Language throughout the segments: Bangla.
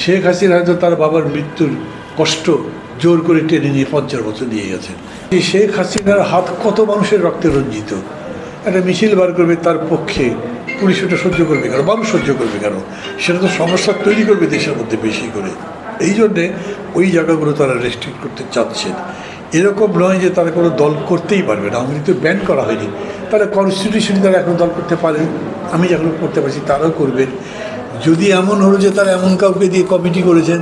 শেখ হাসিনা হয়তো তার বাবার মৃত্যুর কষ্ট জোর করে টেনে নিয়ে 50 বছর দিয়ে গেছেন। এই শেখ হাসিনার হাত কত মানুষের রক্তে রঞ্জিত, একটা মিছিল বার করবে তার পক্ষে পুলিশ ওটা সহ্য করবে কেন, মানুষ সহ্য করবে কেন? সেটা তো সমস্যা তৈরি করবে দেশের মধ্যে বেশি করে। এই জন্যে ওই জায়গাগুলো তারা রেস্ট্রিক্ট করতে চাচ্ছেন। এরকম নয় যে তারা কোনো দল করতেই পারবে না, আওয়ামী লীগ তো ব্যান করা হয়নি, তারা কনস্টিটিউশনে তারা এখন দল করতে পারেন, আমি যখন করতে পারছি তারাও করবেন। যদি এমন হলো যে তারা এমন কাউকে দিয়ে কমিটি করেছেন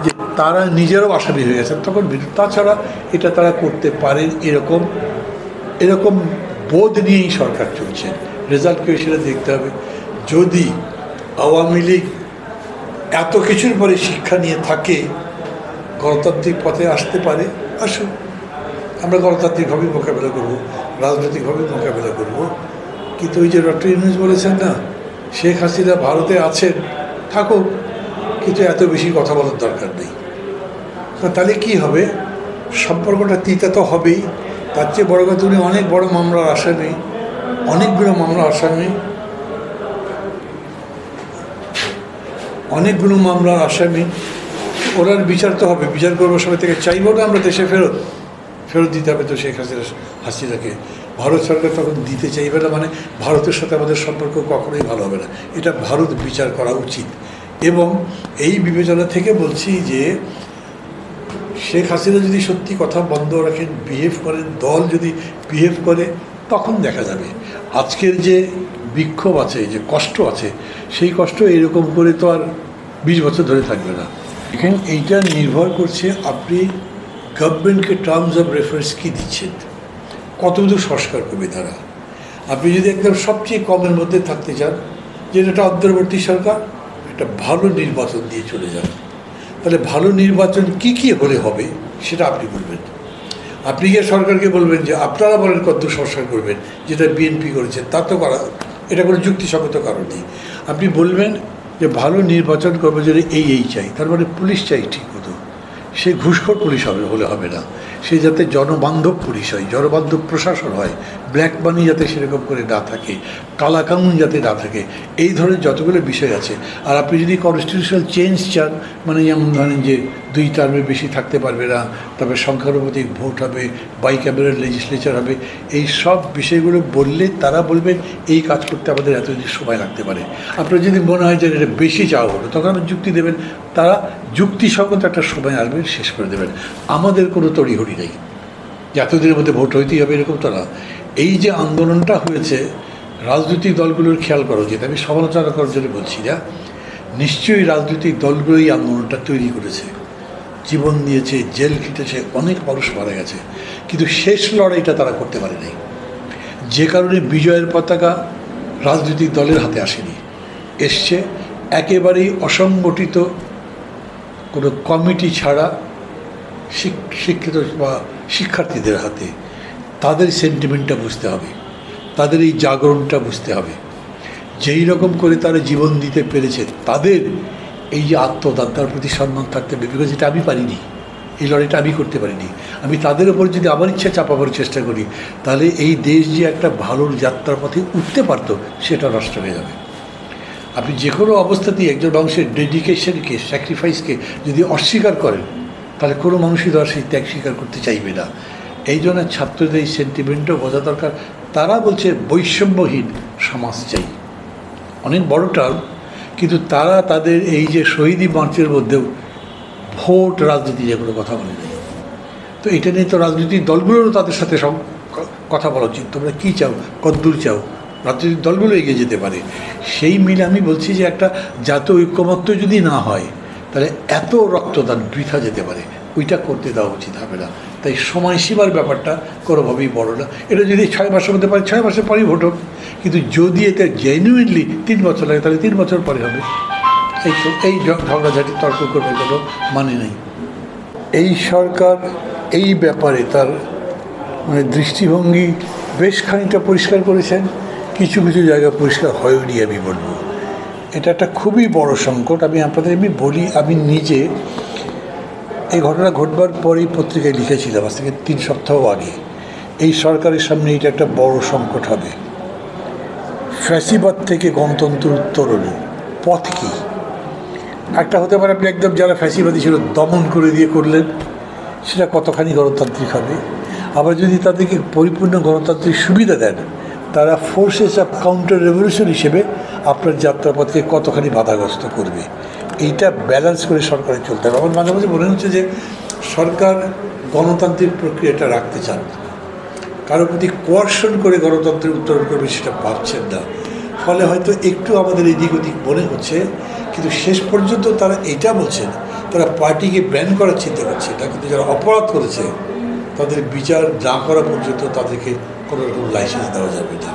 যে তারা নিজেরও আসামি হয়ে গেছেন, তখন তাছাড়া এটা তারা করতে পারেন, এরকম বোধ নিয়েই সরকার চলছে। রেজাল্টকে সেটা দেখতে হবে। যদি আওয়ামী লীগ এত কিছুর পরে শিক্ষা নিয়ে থাকে, গণতান্ত্রিক পথে আসতে পারে, আসুন, আমরা গণতান্ত্রিকভাবে মোকাবেলা করব, রাজনৈতিকভাবে মোকাবেলা করব। কিন্তু ওই যে ডক্টর ইউনূস বলেছেন না, শেখ হাসিনা ভারতে আছেন, থাকুক, কিন্তু এত বেশি কথা বলার দরকার নেই। তাহলে কি হবে? সম্পর্কটা তিতা তো হবেই। তার চেয়ে বড় কথা, উনি অনেক বড় মামলার আসামি, অনেকগুলো মামলার আসামি, ওনার বিচার তো হবে। বিচার করবার সময় থেকে চাইব না আমরা দেশে ফেরত দিতে হবে তো শেখ হাসিনাকে। ভারত সরকার তখন দিতে চাইবে না, মানে ভারতের সাথে আমাদের সম্পর্ক কখনোই ভালো হবে না। এটা ভারত বিচার করা উচিত। এবং এই বিবেচনা থেকে বলছি যে শেখ হাসিনা যদি সত্যি কথা বন্ধ রাখেন, বিহেভ করেন, দল যদি বিহেভ করে, তখন দেখা যাবে। আজকের যে বিক্ষোভ আছে, যে কষ্ট আছে, সেই কষ্ট এরকম করে তো আর 20 বছর ধরে থাকবে না। এখানে এইটা নির্ভর করছে আপনি গভর্নমেন্টকে টার্মস অফ রেফারেন্স কী দিচ্ছেন, কতদূর সংস্কার করবে তারা। আপনি যদি একদম সবচেয়ে কমের মধ্যে থাকতে চান, যেটা একটা অন্তর্বর্তী সরকার, একটা ভালো নির্বাচন দিয়ে চলে যান, তাহলে ভালো নির্বাচন কি কি হলে হবে সেটা আপনি বলবেন। আপনি গিয়ে সরকারকে বলবেন যে আপনারা বলেন কতদূর সংস্কার করবেন, যেটা বিএনপি করেছে তা তো করা, এটা কোনো যুক্তিসঙ্গত কারণ নেই। আপনি বলবেন যে ভালো নির্বাচন করবে যদি এই চাই, তার মানে পুলিশ চাই ঠিক মতো, সে ঘুষখোর পুলিশ হলে হবে না, সে যাতে জনবান্ধব পুলিশ হয়, জনবান্ধব প্রশাসন হয়, ব্ল্যাক মানি যাতে সেরকম করে না থাকে, কালাকানুন যাতে না থাকে, এই ধরনের যতগুলো বিষয় আছে। আর আপনি যদি কনস্টিটিউশনাল চেঞ্জ চান, মানে যেমন ধরেন যে 2 টার্মের বেশি থাকতে পারবে না, তারপরে সংখ্যানুপাতিক ভোট হবে, বাইক্যামেরাল লেজিসলেচার হবে, এই সব বিষয়গুলো বললে তারা বলবেন এই কাজ করতে আমাদের এতদিন সময় লাগতে পারে। আপনার যদি মনে হয় যে এটা বেশি চাওয়া হলো, তখন আপনি যুক্তি দেবেন, তারা যুক্তিসঙ্গত একটা সময় আসবেন, শেষ করে দেবেন। আমাদের কোনো তড়িঘড়ি নেই যে এতদিনের মধ্যে ভোট হইতেই হবে, এরকম তো না। এই যে আন্দোলনটা হয়েছে, রাজনৈতিক দলগুলোর খেয়াল করা উচিত। আমি সমালোচনা করার জন্য বলছি না, নিশ্চয়ই রাজনৈতিক দলগুলোই আন্দোলনটা তৈরি করেছে, জীবন দিয়েছে, জেল খেটেছে, অনেক মানুষ মারা গেছে, কিন্তু শেষ লড়াইটা তারা করতে পারে নাই। যে কারণে বিজয়ের পতাকা রাজনৈতিক দলের হাতে আসেনি, এসছে একেবারেই অসংগঠিত কোনো কমিটি ছাড়া শিক্ষিত বা শিক্ষার্থীদের হাতে। তাদের সেন্টিমেন্টটা বুঝতে হবে, তাদের এই জাগরণটা বুঝতে হবে। যেই রকম করে তারা জীবন দিতে পেরেছে, তাদের এই যে আত্মদান, তার প্রতি সম্মান থাকতে হবে। বিকজ এটা আমি পারিনি, এই লড়াইটা আমি করতে পারিনি। আমি তাদের ওপর যদি আমার ইচ্ছা চাপাবার চেষ্টা করি, তাহলে এই দেশ যে একটা ভালোর যাত্রার পথে উঠতে পারতো, সেটা নষ্ট হয়ে যাবে। আপনি যে কোনো অবস্থাতেই একজন মানুষের ডেডিকেশনকে, স্যাক্রিফাইসকে যদি অস্বীকার করেন, তাহলে কোনো মানুষই তো আর সেই ত্যাগ স্বীকার করতে চাইবে না। এই জন্য ছাত্রদের এই সেন্টিমেন্টও বোঝা দরকার। তারা বলছে বৈষম্যহীন সমাজ চাই, অনেক বড় টার্ম, কিন্তু তারা তাদের এই যে শহীদি মার্চের মধ্যেও ভোট রাজনীতি যেগুলো কথা বলে নেই। তো এটা নিয়ে তো রাজনৈতিক দলগুলোরও তাদের সাথে সব কথা বলা উচিত। তোমরা কী চাও, কদ্দূর চাও, রাজনৈতিক দলগুলো এগিয়ে যেতে পারে। সেই মিলে আমি বলছি যে একটা জাতীয় ঐক্যমত্য যদি না হয়, তাহলে এত রক্তদান বৃথা যেতে পারে, ওইটা করতে দেওয়া উচিত হবে না। তাই সময়সীমার ব্যাপারটা কোনোভাবেই বড় না। এটা যদি 6 মাসের মধ্যে পারে, 6 মাসের পরেই ভোট হোক, কিন্তু যদি এটা জেনুইনলি 3 বছর লাগে, তাহলে 3 বছর পরে হবে। এই ঝগড়াঝাটি তর্ক করবে কোনো মানে নেই। এই সরকার এই ব্যাপারে তার মানে দৃষ্টিভঙ্গি বেশ খানিকটা পরিষ্কার করেছেন, কিছু কিছু জায়গা পরিষ্কার হয়নি আমি বলবো। এটা একটা খুবই বড় সংকট। আমি আপনাদের বলি, আমি নিজে এই ঘটনা ঘটবার পরেই পত্রিকায় লিখেছিলাম, আজ থেকে 3 সপ্তাহ আগে, এই সরকারের সামনে এটা একটা বড় সংকট হবে। ফ্যাসিবাদ থেকে গণতন্ত্র উত্তরণের পথ কী? একটা হতে পারে আপনি একদম যারা ফ্যাসিবাদী ছিল দমন করে দিয়ে করলেন, সেটা কতখানি গণতান্ত্রিক হবে। আবার যদি তাদেরকে পরিপূর্ণ গণতান্ত্রিক সুবিধা দেন, তারা ফোর্সেস অফ কাউন্টার রেভলিউশন হিসেবে আপনার যাত্রাপথকে কতখানি বাধাগ্রস্ত করবে। এইটা ব্যালেন্স করে সরকারের চলতে হবে। আমার মাঝে মাঝে মনে হচ্ছে যে সরকার গণতান্ত্রিক প্রক্রিয়াটা রাখতে চান, কারোর প্রতি কোয়ার্শন করে গণতন্ত্রের উত্তরণ করবে সেটা ভাবছেন না। ফলে হয়তো একটু আমাদের এদিক ওদিক মনে হচ্ছে, কিন্তু শেষ পর্যন্ত তারা এটা বলছেন তারা পার্টিকে ব্যান করার চিন্তা করছে না, কিন্তু যারা অপরাধ করেছে তাদের বিচার না করা পর্যন্ত তাদেরকে কোনো রকম লাইসেন্স দেওয়া যাবে না।